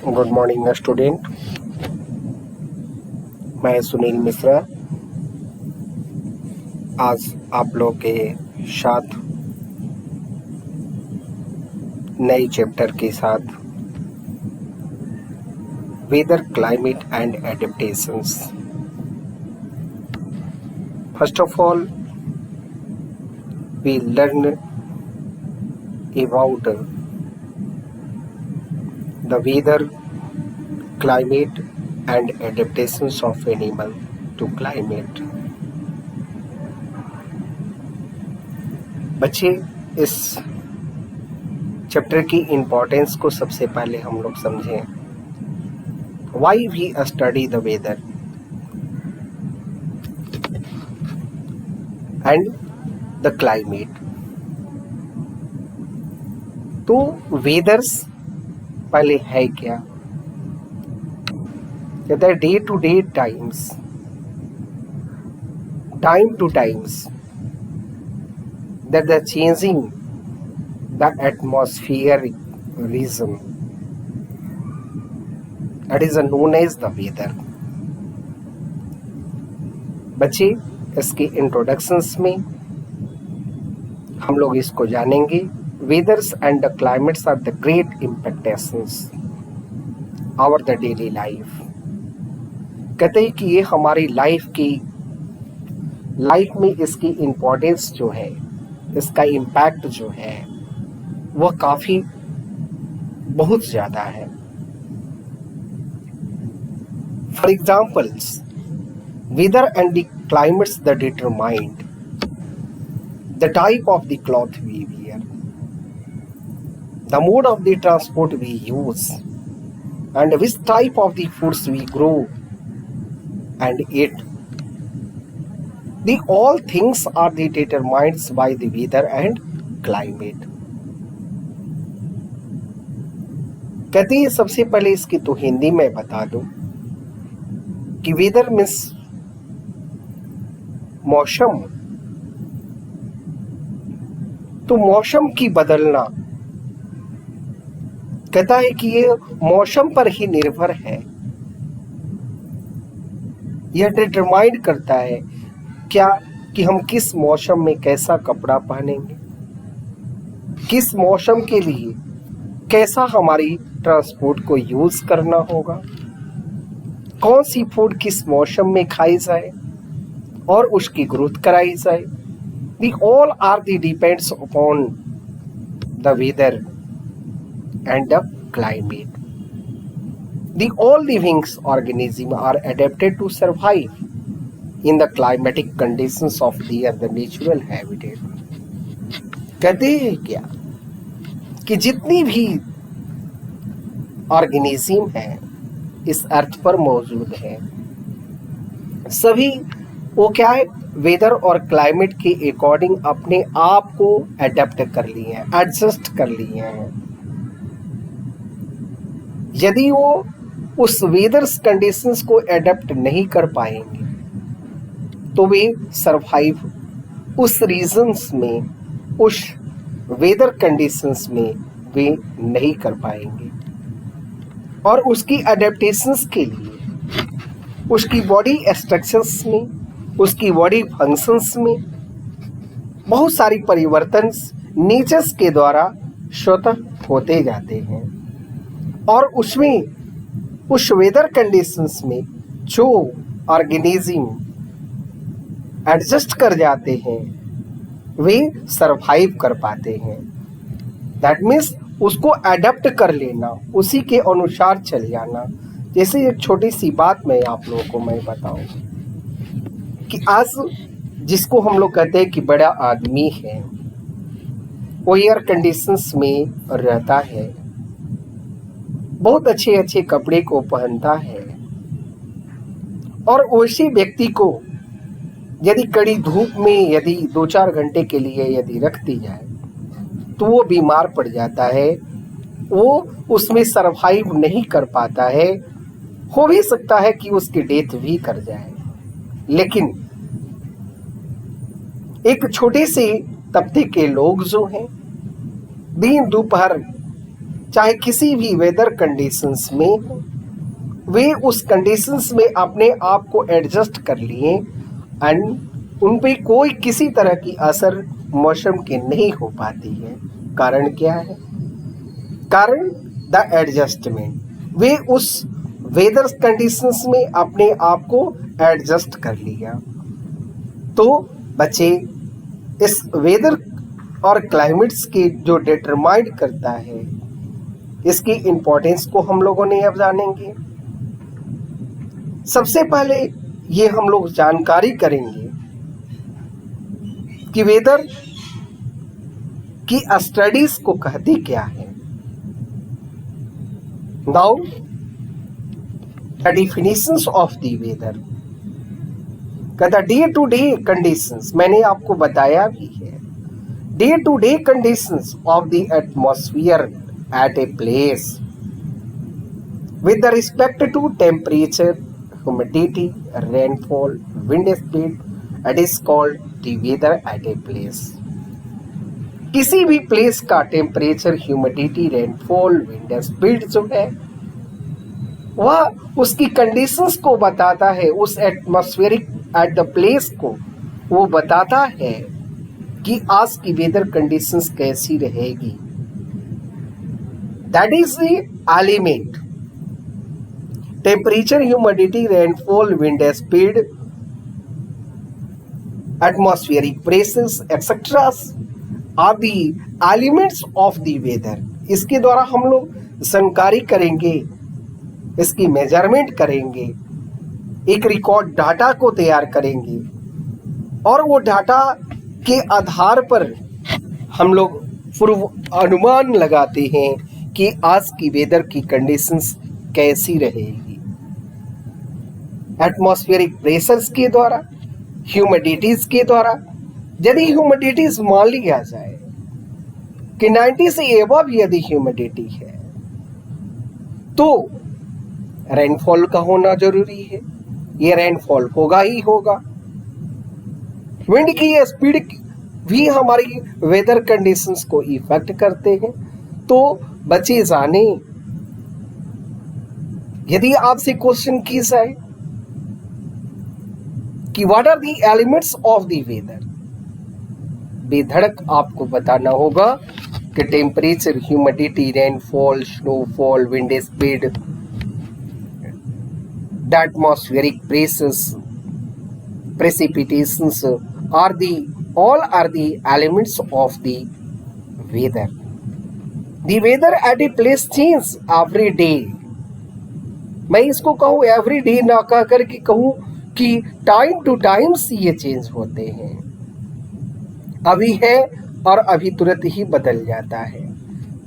Good morning student. मैं सुनील मिश्रा आज आप लोग के साथ नए चैप्टर के साथ weather climate and adaptations. First of all we learn about the weather, climate and adaptations of animal to climate। बच्चे, इस चैप्टर की इम्पोर्टेंस को सबसे पहले हम लोग समझें। Why we study the weather and the climate. तो वेदर्स पहले है क्या? कहता है day to day times, time to times that the changing the atmospheric region, that is known as the weather। बच्चे, इसके इंट्रोडक्शंस में हम लोग इसको जानेंगे। Weathers and the climates are the great impactations our the daily life. कहते हैं कि ये हमारी लाइफ में इसकी इम्पोर्टेंस जो है, इसका इम्पैक्ट जो है वह काफी बहुत ज्यादा है। For examples, weather and the climates the determined the type of the cloth we wear, the mode of the transport we use and which type of the foods we grow and eat. The all things are determined by the weather and climate। कहते हैं सबसे पहले इसकी तो हिंदी में बता दूं कि वेदर मीन्स मौसम। तो मौसम की बदलना, कहता है कि ये मौसम पर ही निर्भर है। यह डिटरमाइन करता है क्या कि हम किस मौसम में कैसा कपड़ा पहनेंगे, किस मौसम के लिए कैसा हमारी ट्रांसपोर्ट को यूज करना होगा, कौन सी फूड किस मौसम में खाई जाए और उसकी ग्रोथ कराई जाए। The all are the depends upon the weather and the climate. The all living organism are adapted to survive in the climatic conditions of the natural habitat। कहते हैं क्या कि जितनी भी ऑर्गेनिज्म है इस अर्थ पर मौजूद है, सभी वो क्या है, वेदर और क्लाइमेट के अकॉर्डिंग अपने आप को एडेप्ट कर लिए हैं, एडजस्ट कर लिए हैं। यदि वो उस वेदर कंडीशंस को एडेप्ट नहीं कर पाएंगे तो वे सरवाइव उस रीजन्स में, उस वेदर कंडीशंस में वे नहीं कर पाएंगे। और उसकी एडेप्टेशंस के लिए उसकी बॉडी स्ट्रक्चर्स में, उसकी बॉडी फंक्शंस में बहुत सारी परिवर्तन नेचर्स के द्वारा स्वतः होते जाते हैं। और उसमें उस वेदर कंडीशंस में जो ऑर्गेनिज्म एडजस्ट कर जाते हैं वे सरवाइव कर पाते हैं। दैट मीन्स उसको एडेप्ट कर लेना, उसी के अनुसार चल जाना। जैसे एक छोटी सी बात मैं आप लोगों को मैं बताऊं कि आज जिसको हम लोग कहते हैं कि बड़ा आदमी है, वो एयर कंडीशंस में रहता है, बहुत अच्छे अच्छे कपड़े को पहनता है, और उसी व्यक्ति को यदि कड़ी धूप में यदि 2-4 घंटे के लिए यदि रख दी जाए तो वो बीमार पड़ जाता है, वो उसमें सरवाइव नहीं कर पाता है। हो भी सकता है कि उसकी डेथ भी कर जाए। लेकिन एक छोटे से तबके के लोग जो हैं दिन दोपहर चाहे किसी भी वेदर कंडीशंस में, वे उस कंडीशंस में अपने आप को एडजस्ट कर लिए एंड उन पे कोई किसी तरह की असर मौसम की नहीं हो पाती है। कारण क्या है? कारण द एडजस्टमेंट। वे उस वेदर कंडीशंस में अपने आप को एडजस्ट कर लिया। तो बच्चे, इस वेदर और क्लाइमेट्स के जो डिटरमाइंड करता है, इसकी इम्पोर्टेंस को हम लोगों ने अब जानेंगे। सबसे पहले ये हम लोग जानकारी करेंगे कि वेदर की स्टडीज को कहती क्या है। Now the definitions of the weather का the day to day conditions, मैंने आपको बताया भी है। Day to day conditions of the atmosphere at a place with respect to temperature, humidity, rainfall, wind speed, it is called the weather at a place. किसी भी place का temperature, humidity, rainfall, wind speed जो है वह उसकी conditions को बताता है। उस एटमॉस्फेरिक एट द प्लेस को वो बताता है कि आज की वेदर कंडीशंस कैसी रहेगी। That is the element temperature, humidity, rainfall, wind speed, atmospheric pressures, etc. are the elements of the weather. इसके द्वारा हम लोग जानकारी करेंगे, इसकी मेजरमेंट करेंगे, एक रिकॉर्ड डाटा को तैयार करेंगे और वो डाटा के आधार पर हम लोग पूर्व अनुमान लगाते हैं कि आज की वेदर की कंडीशंस कैसी रहेगी। एटमॉस्फेरिक प्रेशर्स के द्वारा, ह्यूमिडिटीज के द्वारा। यदि ह्यूमिडिटीज मान लिया जाए कि 90 से एबव यदि ह्यूमिडिटी है तो रेनफॉल का होना जरूरी है। ये रेनफॉल होगा ही होगा। विंड की स्पीड भी हमारी वेदर कंडीशंस को इफेक्ट करते हैं। तो बच्चे जाने, यदि आपसे क्वेश्चन की जाए कि what are the elements of the weather, बेधड़क आपको बताना होगा कि temperature, humidity, rainfall, snowfall, wind speed, the atmospheric pressures, precipitations all are the elements of the weather. The weather at a place changes every day. मैं इसको कहूँ every day ना कह करके कहूँ कि टाइम टू टाइम्स ये चेंज होते हैं। अभी है और अभी तुरंत ही बदल जाता है।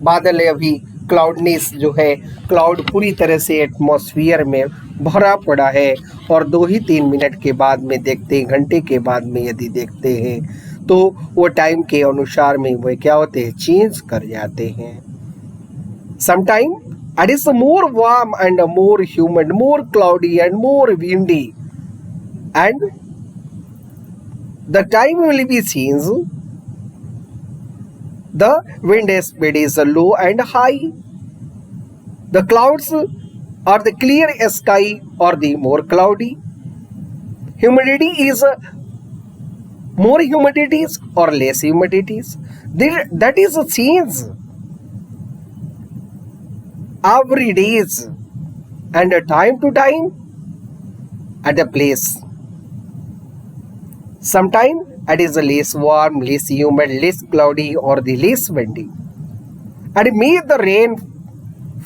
बादल है, अभी क्लाउडनेस जो है, क्लाउड पूरी तरह से एटमॉस्फेयर में भरा पड़ा है और 2 ही 3 मिनट के बाद में देखते हैं, घंटे के बाद में यदि देखते हैं तो वो टाइम के अनुसार में वो क्या होते हैं, चेंज कर जाते हैं। Sometime it is more warm and more humid, more cloudy and more windy, and the time will be changed. The wind speed is low and high. The clouds are the clear sky or the more cloudy. Humidity is more humidities or less humidities. That is a change every days and time to time at the place. Sometime it is less warm, less humid, less cloudy or the less windy, and may the rain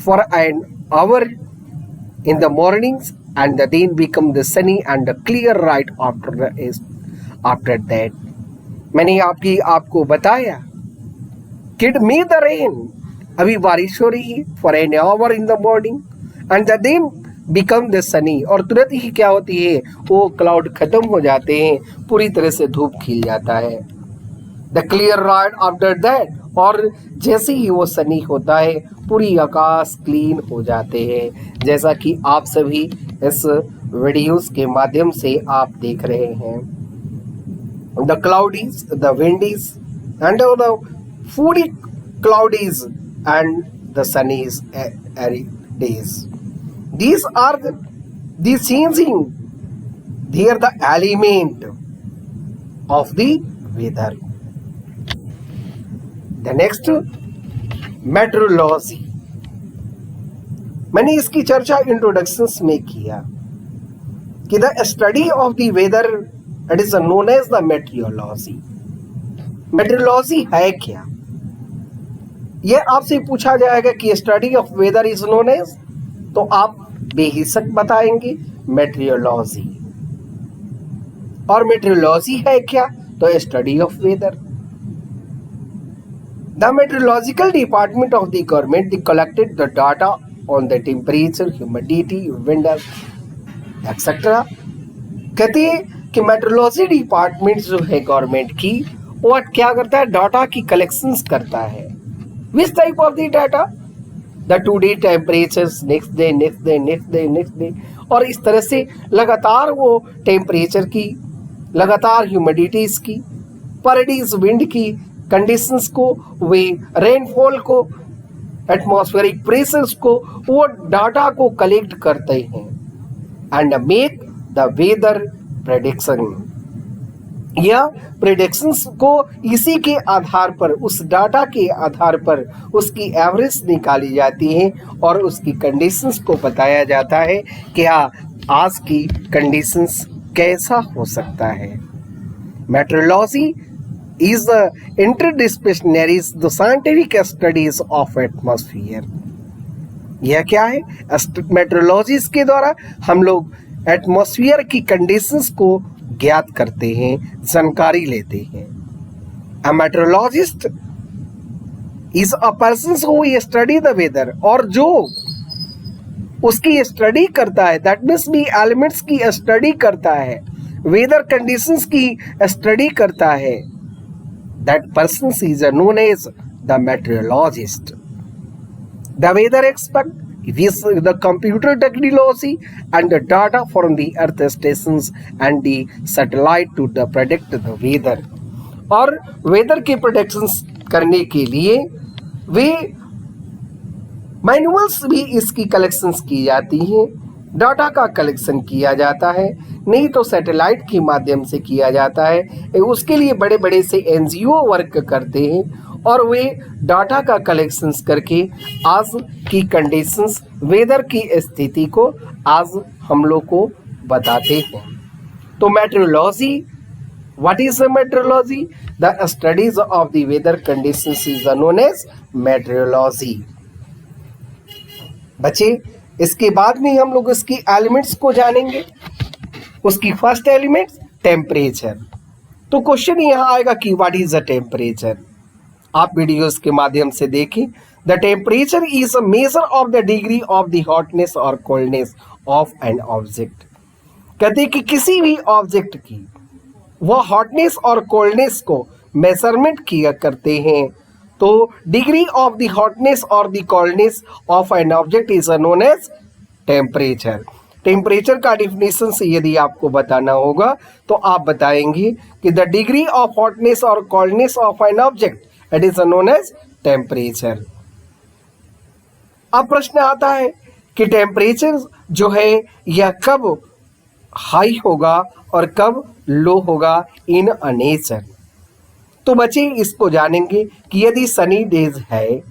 for an hour in the mornings and then become the sunny and the clear right after that. मैंने आपको बताया कि may the rain, अभी बारिश हो रही है, for an hour in the morning and then become the sunny, और तुरंत ही क्या होती है, वो क्लाउड खत्म हो जाते हैं, पूरी तरह से धूप खिल जाता है। The clear right after that, और जैसे ही वो सनी होता है पूरी आकाश क्लीन हो जाते हैं, जैसा कि आप सभी इस वीडियोस के माध्यम से आप देख रहे हैं। The cloudies, the windies and the foody cloudies and the sunny days. These are the changing. They are the element of the weather. The next, meteorology. मैंने इसकी चर्चा इंट्रोडक्शंस में किया कि the study of the weather it is known as the meteorology. Meteorology है क्या? यह आपसे पूछा जाएगा कि study of weather is known as, तो आप बेहिचक बताएंगे मेट्रियोलॉजी. और मेट्रियोलॉजी है क्या? तो study of weather. The meteorological department of the government they collected the data on the temperature, humidity, wind, etc. कहते हैं कि मेट्रोलॉजी डिपार्टमेंट जो है गवर्नमेंट की, वो क्या करता है? डाटा की कलेक्शंस करता है. विच type of the data? The today temperatures, next day, next day, next day, next day, और इस तरह से लगातार वो टेम्परेचर की, लगातार ह्यूमिडिटीज की, पर डेज विंड की कंडीशंस को, वे रेनफॉल को, एटमॉस्फेरिक प्रेशर्स को, वो डाटा को कलेक्ट करते हैं and make the weather prediction. या प्रेडिक्शंस को इसी के आधार पर, उस डाटा के आधार पर उसकी एवरेज निकाली जाती है और उसकी कंडीशंस को बताया जाता है कि आज की कंडीशंस कैसा हो सकता है. Metrology is the interdisciplinary the scientific studies of atmosphere. यह क्या है? मेट्रोलॉजिस्ट के द्वारा हम लोग एटमॉस्फेयर की कंडीशंस को ज्ञात करते हैं, जानकारी लेते हैं. A meteorologist is a person who study the weather, और जो उसकी स्टडी करता है, दैट मीन्स भी एलिमेंट्स की स्टडी करता है, वेदर कंडीशंस की स्टडी करता है, that person is known as the meteorologist. The weather expert is the computer technology and the data from the earth stations and the satellite to the predict the weather. और weather के productions करने के लिए वे manuals भी इसकी collections की जाती हैं, डाटा का कलेक्शन किया जाता है, नहीं तो सैटेलाइट के माध्यम से किया जाता है. उसके लिए बड़े बड़े से एनजीओ वर्क करते हैं और वे डाटा का कलेक्शंस करके आज की कंडीशंस, वेदर की स्थिति को आज हम लोग को बताते हैं. तो metrology, what is the metrology? The studies of the weather conditions is known as metrology. बच्चे, इसके बाद में हम लोग इसकी एलिमेंट्स को जानेंगे. उसकी फर्स्ट एलिमेंट टेम्परेचर. तो क्वेश्चन यहाँ आएगा कि व्हाट इज द टेम्परेचर. आप वीडियोस के माध्यम से देखें. The temperature is a measure of the degree of the hotness और कोल्डनेस ऑफ एन ऑब्जेक्ट. कहते हैं कि किसी भी ऑब्जेक्ट की वह हॉटनेस और कोल्डनेस को मेजरमेंट किया करते हैं. तो डिग्री ऑफ द हॉटनेस और the coldness of an object is known as temperature. Temperature का डिफिनेशन से यदि आपको बताना होगा तो आप बताएंगे कि द डिग्री ऑफ हॉटनेस और coldness of an object it is known as temperature. अब प्रश्न आता है कि टेम्परेचर जो है यह कब हाई होगा और कब लो होगा इन अ नेचर. तो बच्चे इसको जानेंगे कि यदि सनी डेज है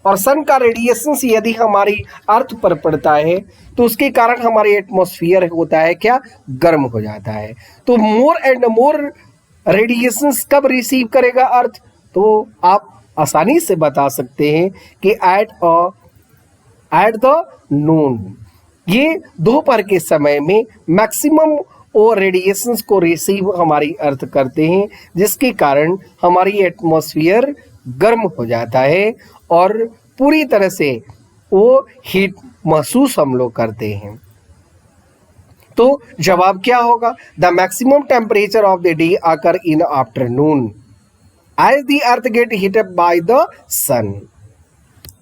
और सन का रेडिएशन यदि हमारी अर्थ पर पड़ता है तो उसके कारण हमारे एटमॉस्फेयर होता है क्या? गर्म हो जाता है. तो मोर एंड मोर रेडिएशंस कब रिसीव करेगा अर्थ? तो आप आसानी से बता सकते हैं कि एट द नून, ये दोपहर के समय में मैक्सिमम वो रेडिएशंस को रिसीव हमारी अर्थ करते हैं, जिसके कारण हमारी एटमॉस्फेयर गर्म हो जाता है और पूरी तरह से वो हीट महसूस हम लोग करते हैं. तो जवाब क्या होगा? The maximum temperature of the day occur in afternoon as the earth get heated by the sun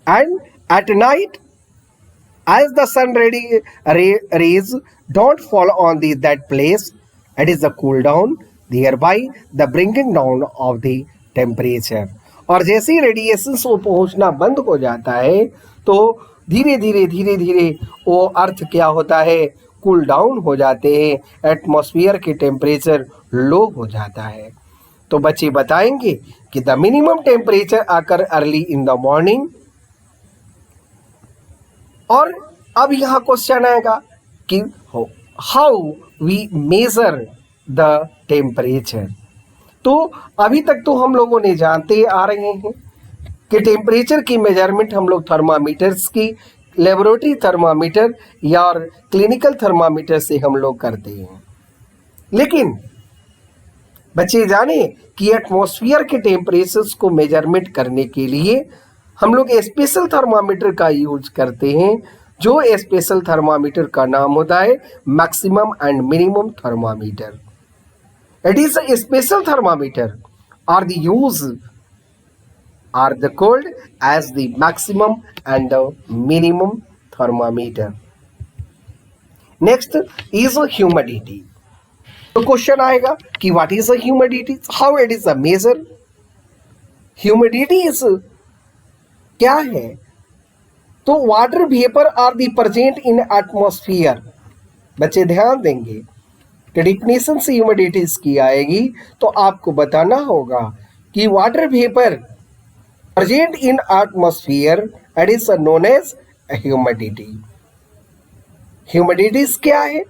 and at night as the sun rays don't fall on that place, it is the cool down, thereby the bringing down of the temperature. और जैसे ही radiation वो पहुंचना बंद हो जाता है तो धीरे धीरे वो अर्थ क्या होता है, कूल डाउन हो जाते हैं, एटमॉस्फेयर के टेम्परेचर लो हो जाता है। तो बच्चे बताएंगे कि the minimum temperature occur early in the morning. और अब यहाँ क्वेश्चन आएगा कि how we measure the temperature. तो अभी तक तो हम लोगों ने जानते आ रहे हैं कि टेम्परेचर की मेजरमेंट हम लोग थर्मामीटर्स की, लेबोरेटरी थर्मामीटर या और क्लिनिकल थर्मामीटर से हम लोग करते हैं। लेकिन बच्चे जाने कि एटमॉस्फेयर के टेम्परेचर्स को मेजरमेंट करने के लिए हम लोग स्पेशल थर्मामीटर का यूज करते हैं, जो स्पेशल थर्मामीटर का नाम होता है maximum and minimum thermometer. It is a special thermometer are the called as the maximum and the minimum thermometer. Next is humidity. तो क्वेश्चन आएगा कि what is a humidity, how it is a measure. Humidity is क्या है? तो water vapour are the present in atmosphere. बच्चे ध्यान देंगे कि डिफिनेशन से ह्यूमिडिटीज की आएगी तो आपको बताना होगा कि water vapour present in atmosphere it is known as humidity. Humidities क्या है?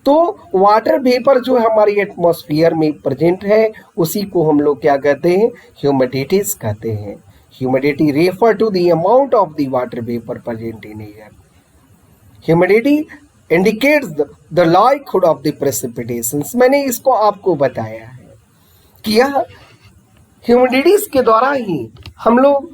तो वाटर वेपर जो हमारी एटमॉस्फेयर में प्रेजेंट है उसी को हम लोग क्या कहते हैं, ह्यूमिडिटीज कहते हैं। Humidity refer to the amount of the water vapour present in air. Humidity indicates the likelihood of the precipitations. मैंने इसको आपको बताया है कि यह ह्यूमिडिटीज के द्वारा ही हम लोग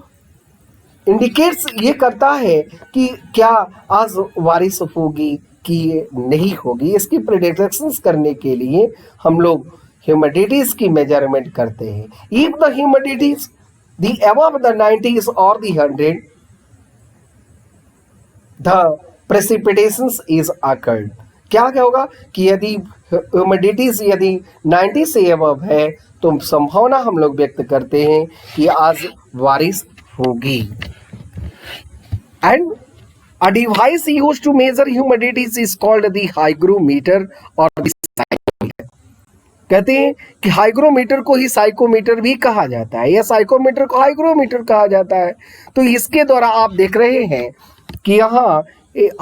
इंडिकेट्स ये करता है कि क्या आज बारिश होगी कि नहीं होगी। इसकी प्रेडिक्शंस करने के लिए हम लोग ह्यूमिडिटीज की मेजरमेंट करते हैं। If the humidities the above the 90s or the 100 the precipitations is occurred। क्या होगा कि यदि ह्यूमिडिटीज यदि 90 से अबव है तो संभावना हम लोग व्यक्त करते हैं कि आज बारिश होगी। And a device used to measure humidities is called the hygrometer or the psychometer। कहते हैं कि हाइग्रोमीटर को ही साइकोमीटर भी कहा जाता है या साइकोमीटर को हाइग्रोमीटर कहा जाता है। तो इसके द्वारा आप देख रहे हैं कि यहाँ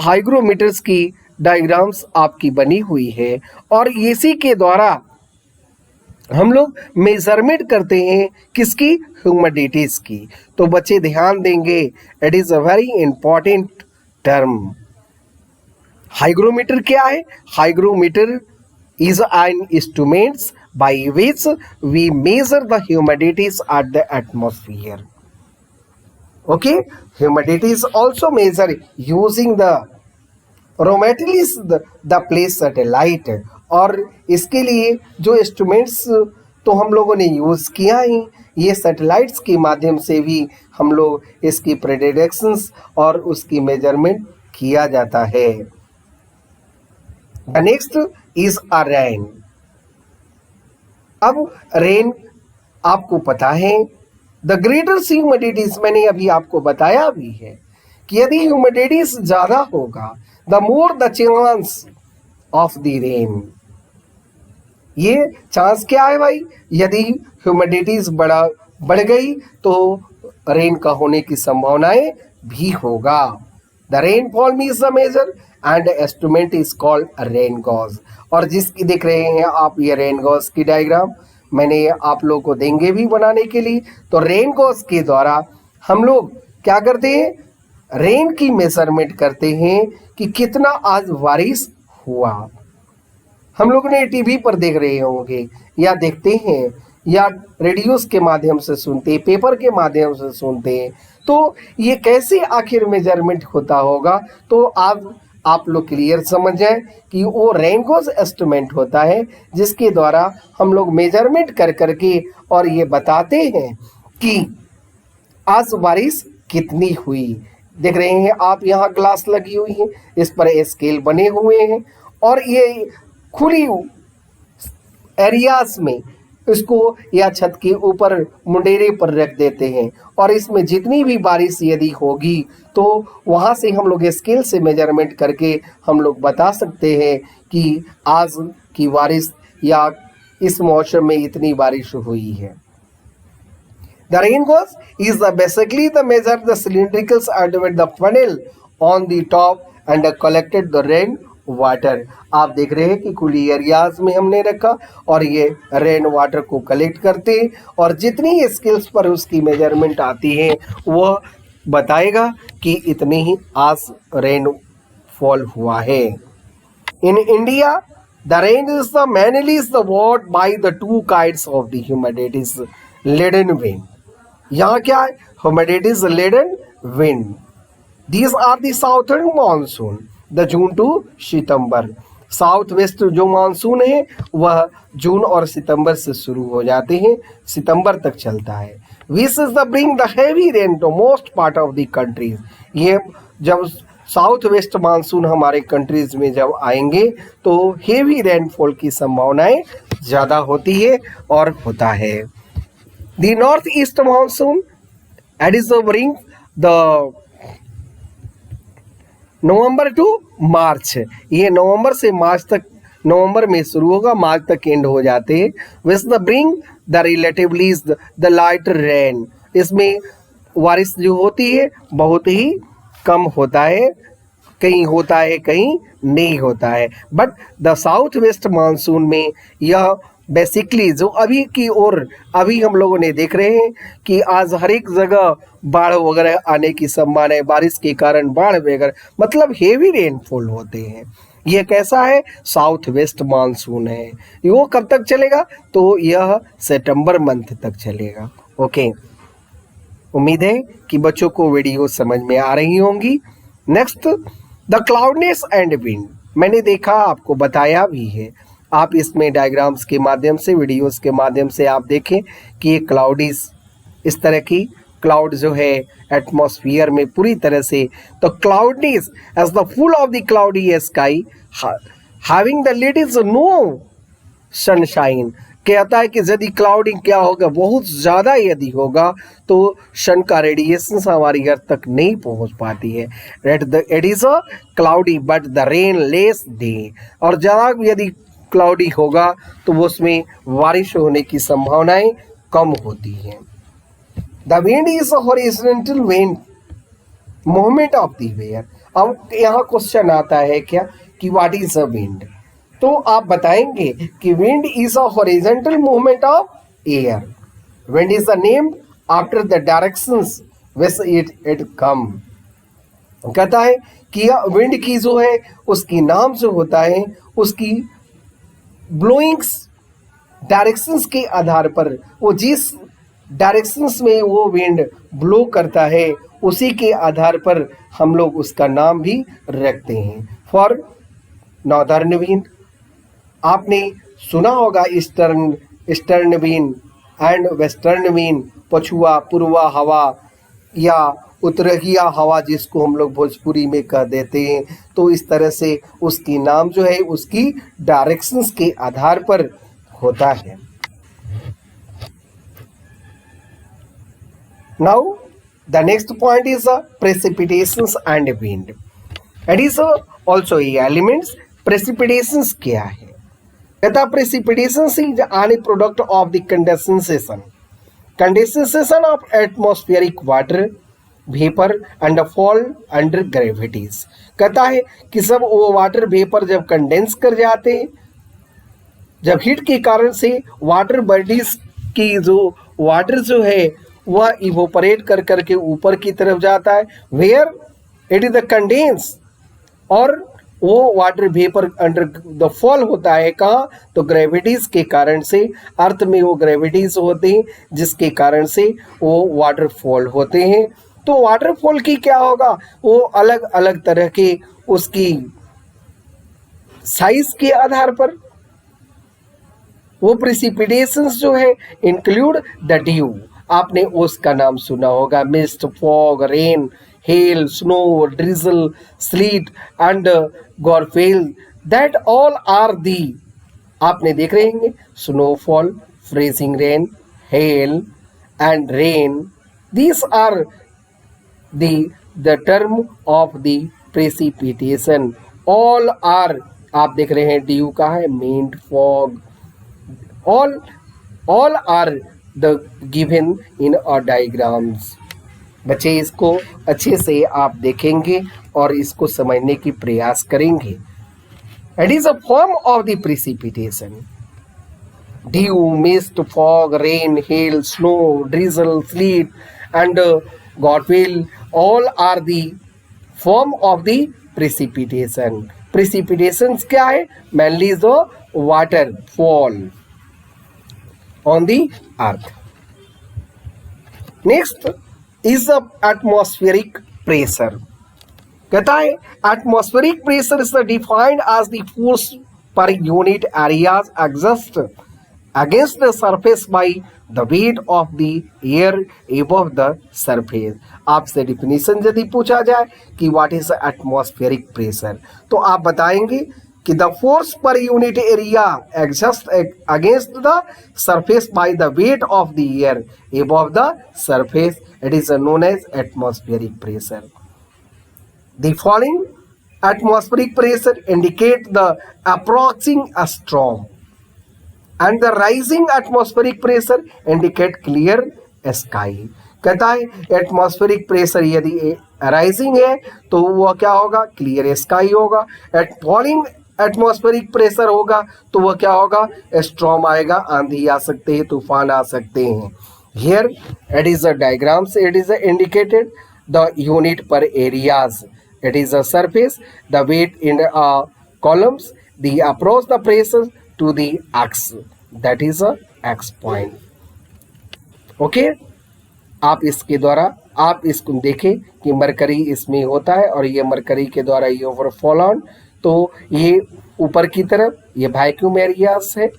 हाइग्रोमीटर्स की डायग्राम्स आपकी बनी हुई है और इसी के द्वारा हम लोग मेजरमेंट करते हैं किसकी, ह्यूमिडिटीज की। तो बच्चे ध्यान देंगे, it is a very important term. Hygrometer क्या है? Hygrometer is an instrument by which we measure the humidities at the atmosphere. Okay, humidity is also measured using the Rometelis the place satellite। और इसके लिए जो instruments तो हम लोगों ने यूज किया ही, ये सैटेलाइट्स के माध्यम से भी हम लोग इसकी प्रेडिक्शंस और उसकी मेजरमेंट किया जाता है। The next is a rain। अब रेन आपको पता है द ग्रेटर ह्यूमिडिटीज, मैंने अभी आपको बताया भी है कि यदि ह्यूमिडिटीज ज्यादा होगा the more the chance of the rain. ये चांस क्या है भाई? यदि ह्यूमिडिटीज बढ़ गई तो रेन का होने की संभावनाएं भी होगा। The rainfall means the measure and instrument is called rain gauge. और जिसकी देख रहे हैं आप ये रेन गॉज की डायग्राम मैंने आप लोगों को देंगे भी बनाने के लिए। तो रेन गॉज के द्वारा हम लोग क्या करते हैं, रेन की मेजरमेंट करते हैं कि कितना आज बारिश हुआ। हम लोग ने टीवी पर देख रहे होंगे या देखते हैं या रेडियोस के माध्यम से सुनते हैं, पेपर के माध्यम से सुनते हैं। तो ये कैसे आखिर मेजरमेंट होता होगा? तो आप लोग क्लियर समझ जाए कि वो रेनगॉज इंस्ट्रूमेंट होता है जिसके द्वारा हम लोग मेजरमेंट कर करके और ये बताते हैं कि आज बारिश कितनी हुई। देख रहे हैं आप, यहाँ ग्लास लगी हुई है, इस पर स्केल बने हुए हैं और ये खुली एरियाज में इसको या छत के ऊपर मुंडेरे पर रख देते हैं और इसमें जितनी भी बारिश यदि होगी तो वहाँ से हम लोग स्केल से मेजरमेंट करके हम लोग बता सकते हैं कि आज की बारिश या इस मौसम में इतनी बारिश हुई है। The rain gauge is basically the measure the cylindricals and with the funnel on the top and collected the rain water. आप देख रहे हैं कि खुली एरियाज में हमने रखा और ये रेन वाटर को कलेक्ट करते हैं और जितनी स्किल्स पर उसकी मेजरमेंट आती है वह बताएगा कि इतनी ही आज रेन फॉल हुआ है। In India the rain is the mainly is the what by the two kinds of the humidities laden wind। यहाँ क्या है? humidities laden wind। These are the southern monsoon the June to September. South west जो monsoon है वह जून और सितंबर से शुरू हो जाते हैं, सितंबर तक चलता है। Which is the bring the heavy rain to most part of the countries. ये जब साउथ वेस्ट मानसून हमारे कंट्रीज में जब आएंगे तो हेवी रेनफॉल की संभावनाएं ज़्यादा होती है और होता है। The north east monsoon at is bring the November to March. ये नवंबर से मार्च तक, नवंबर में शुरू होगा मार्च तक एंड हो जाते हैं। Which the bring the relatively the light rain. इसमें बारिश जो होती है बहुत ही कम होता है, कहीं होता है कहीं नहीं होता है। But the south west monsoon में यह बेसिकली जो अभी की ओर अभी हम लोगों ने देख रहे हैं कि आज हर एक जगह बाढ़ वगैरह आने की संभावना है, बारिश के कारण बाढ़ वगैरह मतलब हेवी रेनफॉल होते हैं। यह कैसा है? साउथ वेस्ट मानसून है। वो कब तक चलेगा? तो यह सितंबर मंथ तक चलेगा। ओके, उम्मीद है कि बच्चों को वीडियो समझ में आ रही होंगी। Next, the cloudiness and wind. मैंने देखा, आपको बताया भी है। आप इसमें डायग्राम्स के माध्यम से, वीडियोस के माध्यम से आप देखें कि ये क्लाउडीज, इस तरह की क्लाउड जो है एटमॉस्फेयर में पूरी तरह से, तो cloudiness as the full of the cloudy sky having the little no sunshine. कहता है कि यदि क्लाउडिंग क्या होगा, बहुत ज़्यादा यदि होगा तो सन का रेडिएशन हमारी अर्थ तक नहीं पहुंच पाती है। It is a cloudy but the rain less day. और ज़्यादा यदि क्लाउडी होगा तो उसमें बारिश होने की संभावनाएं कम होती हैं। The wind is a horizontal wind movement of the air. अब यहाँ क्वेश्चन आता है क्या कि व्हाट इज अ विंड, तो आप बताएंगे कि wind is a horizontal movement of air. Wind is the name after the directions which it come. कहता है कि विंड की जो है उसकी नाम जो होता है उसकी ब्लोइंग्स डायरेक्शंस के आधार पर, वो जिस डायरेक्शंस में वो विंड ब्लो करता है उसी के आधार पर हम लोग उसका नाम भी रखते हैं। फॉर नॉर्दर्न विंड आपने सुना होगा eastern wind and western wind, पछुआ पूर्वा हवा या उत्तरीय हवा जिसको हम लोग भोजपुरी में कह देते हैं। तो इस तरह से उसकी नाम जो है उसकी डायरेक्शंस के आधार पर होता है। Now the next point is precipitations and wind. It is also elements. Precipitations क्या है? कहता precipitations is an product of the condensation of atmospheric water vapour and fall under gravities. कहता है कि सब वो वाटर वेपर जब कंडेंस कर जाते हैं, जब हीट के कारण से वाटर बॉडीज की जो वाटर जो है वह इवोपरेट कर करके ऊपर की तरफ जाता है, where it is the condense, और वो water vapour under the fall होता है कहाँ? तो ग्रेविटीज के कारण से, अर्थ में वो ग्रेविटीज होते हैं जिसके कारण से वो वाटर फॉल होते हैं। तो वाटरफॉल की क्या होगा? वो अलग अलग तरह के उसकी साइज के आधार पर वो प्रेसिपिटेशंस जो है इंक्लूड द ड्यू। आपने उसका नाम सुना होगा, mist, fog, rain, hail, snow, drizzle, sleet and graupel, that all are the, आपने देख रहे होंगे, snowfall, freezing rain, hail and rain, these are the term of the precipitation. All are, आप देख रहे हैं ड्यू का है, meant fog, all are the given in a diagrams. बच्चे इसको अच्छे से आप देखेंगे और इसको समझने की प्रयास करेंगे. It is a form of the precipitation. Dew, mist, fog, rain, hail, snow, drizzle, sleet and godwill, all are the form of the precipitation. Precipitations क्या है? Mainly the water fall on the earth. Next is the atmospheric pressure. कहता है atmospheric pressure is defined as the force per unit areas exist against the surface by the weight of the air above the surface. आपसे definition यदि पूछा जाए कि what is atmospheric pressure, तो आप बताएंगे कि the force per unit area exist against the surface by the weight of the air above the surface, it is known as atmospheric pressure. The falling atmospheric pressure indicate the approaching storm and the rising atmospheric pressure indicate clear sky. कहता है atmospheric pressure यदि rising है तो वह क्या होगा? Clear sky होगा. Falling atmospheric pressure होगा तो वह क्या होगा? स्ट्रॉम आएगा, आंधी आ सकते हैं, तूफान आ सकते हैं. Here it is a diagrams, it is indicated the unit पर areas. It is a surface, the weight in columns, the approach the pressure to the x, that is a x point. Okay, आप इसके द्वारा आप इसको देखें कि mercury इसमें होता है और ये मरकरी के द्वारा ये ओवर फॉल ऑन, तो ये ऊपर की तरफ ये वैक्यूम एरियाज है,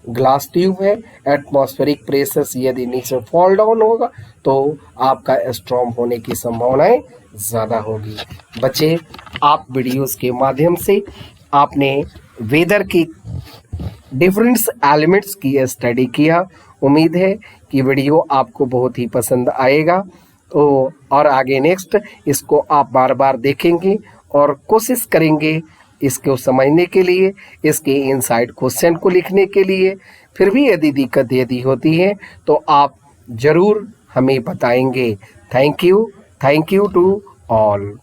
ग्लास ट्यूब है. एटमॉस्फेरिक प्रेशर यदि नीचे फॉल डाउन होगा तो आपका स्ट्रॉम होने की संभावनाएं ज़्यादा होगी. बच्चे, आप वीडियोस के माध्यम से आपने वेदर की डिफरेंट एलिमेंट्स की स्टडी किया. उम्मीद है कि वीडियो आपको बहुत ही पसंद आएगा. तो और आगे नेक्स्ट इसको आप बार बार देखेंगे और कोशिश करेंगे इसको समझने के लिए, इसके इनसाइड क्वेश्चन को लिखने के लिए. फिर भी यदि दिक्कत यदि होती है तो आप ज़रूर हमें बताएंगे. Thank you to all.